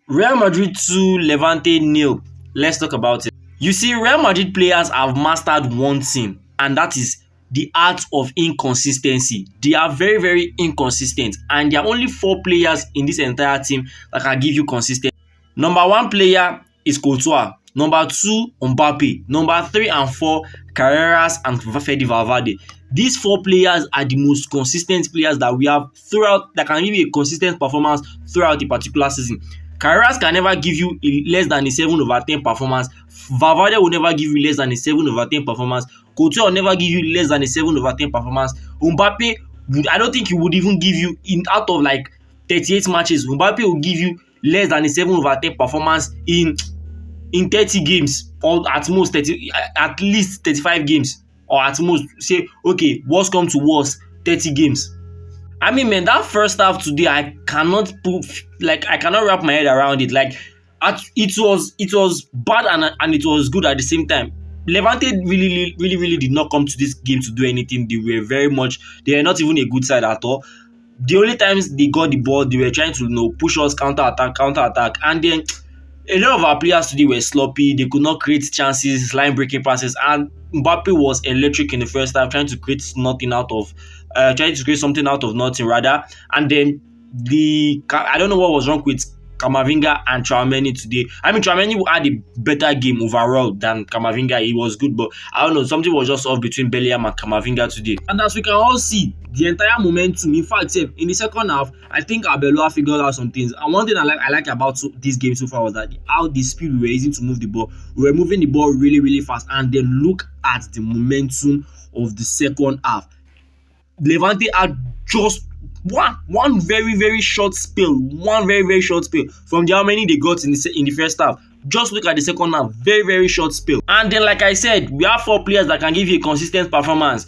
Real Madrid 2, Levante nil. Let's talk about it. You see, Real Madrid players have mastered one thing, and that is the art of inconsistency. They are very, very inconsistent, and there are only four players in this entire team that can give you consistency. Number one player is Courtois. Number two, Mbappe. Number three and four, Carreras and Fede Valverde. These four players are the most consistent players that we have throughout that can give you a consistent performance throughout a particular season. Carreras can never give you less than a 7/10 performance. Valverde will never give you less than a 7/10 performance. Coutinho will never give you less than a 7/10 performance. Mbappe, I don't think he would even give you out of like 38 matches. Mbappe will give you less than a 7/10 performance in 30 games, or at most 30, at least 35 games, or at most say okay, worst come to worst 30 games. I mean, man, that first half today, I cannot wrap my head around it. Like, it was bad and it was good at the same time. Levante really did not come to this game to do anything. They were not even a good side at all. The only times they got the ball, they were trying to push us counter attack, and then a lot of our players today were sloppy. They could not create chances, line breaking passes, and Mbappe was electric in the first half, trying to create something out of nothing rather. And then I don't know what was wrong with Camavinga and Tchouaméni today. I mean, Tchouaméni had a better game overall than Camavinga. He was good, but I don't know, something was just off between Bellingham and Camavinga today. And as we can all see, the entire momentum, in fact, in the second half, I think Arbeloa figured out some things. And one thing I like about this game so far was that how the speed we were using to move the ball. We were moving the ball really, really fast. And then look at the momentum of the second half. Levante had just one very, very short spell. One very, very short spell from how many they got in the first half. Just look at the second half. Very, very short spell. And then, like I said, we have four players that can give you a consistent performance.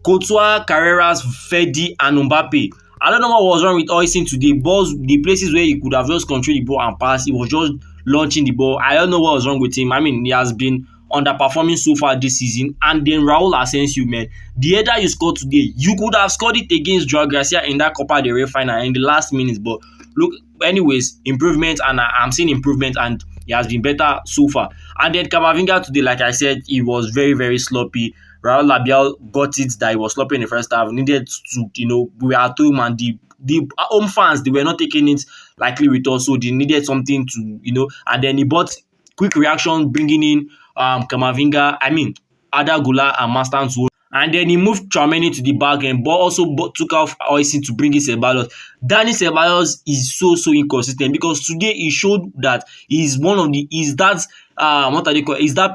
Courtois, Carreras, Fede, and Mbappe. I don't know what was wrong with Oisin today. The places where he could have just controlled the ball and pass, he was just launching the ball. I don't know what was wrong with him. I mean, he has been underperforming so far this season. And then Raul Asensio, man, the header you scored today, you could have scored it against Joao Garcia in that Copa del Rey final in the last minutes. But look, anyways, improvement, and I'm seeing improvement, and he has been better so far. And then Camavinga today, like I said, he was very, very sloppy. Raul Labial got it that he was sloppy in the first half. Needed to, we were at home, and the home fans, they were not taking it lightly with us, so they needed something to, and then he bought quick reaction, bringing in Camavinga, Ada Gula and Mastantuono. And then he moved Tchouaméni to the back end, but also took off Oisin to bring in Ceballos. Dani Ceballos is so inconsistent, because today he showed that he's that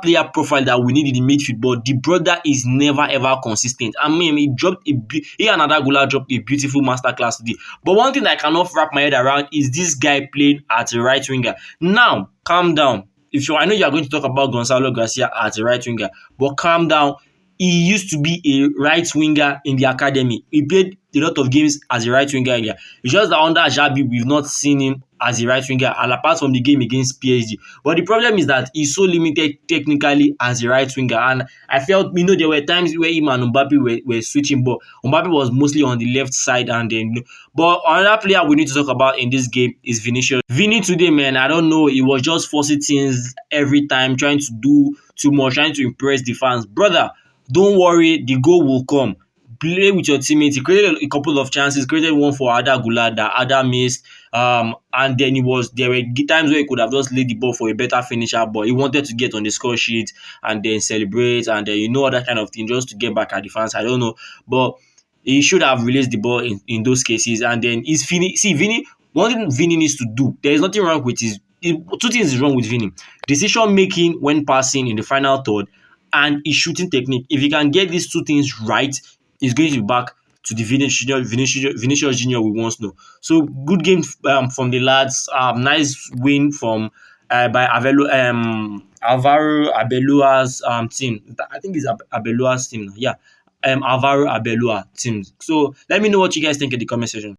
player profile that we need in the midfield, but the brother is never ever consistent. He and Ada Gula dropped a beautiful masterclass today. But one thing I cannot wrap my head around is this guy playing at a right winger. Now, calm down. I know you are going to talk about Gonzalo Garcia as a right winger, but calm down. He used to be a right winger in the academy. He played a lot of games as a right winger earlier. It's just that under Xabi, we've not seen him as a right winger, and apart from the game against PSG. But the problem is that he's so limited technically as a right winger. And I felt, there were times where him and Mbappe were switching, but Mbappe was mostly on the left side. And then, but another player we need to talk about in this game is Vinicius. Vini today, man, I don't know, he was just forcing things every time, trying to do too much, trying to impress the fans. Brother, don't worry, the goal will come. Play with your teammates. He created a couple of chances, created one for Ada Gula that Ada missed. And then there were times where he could have just laid the ball for a better finisher, but he wanted to get on the score sheet and then celebrate and then that kind of thing, just to get back at the fans. I don't know. But he should have released the ball in those cases. And then Vini, one thing Vini needs to do, there is nothing wrong with two things is wrong with Vini. Decision making when passing in the final third, and his shooting technique. If he can get these two things right, he's going to be back to the Vinicius Junior we once know. So good game from the lads. Nice win from by Alvaro Arbeloa's team. I think it's Arbeloa's team. Yeah, Alvaro Arbeloa team. So let me know what you guys think in the comment section.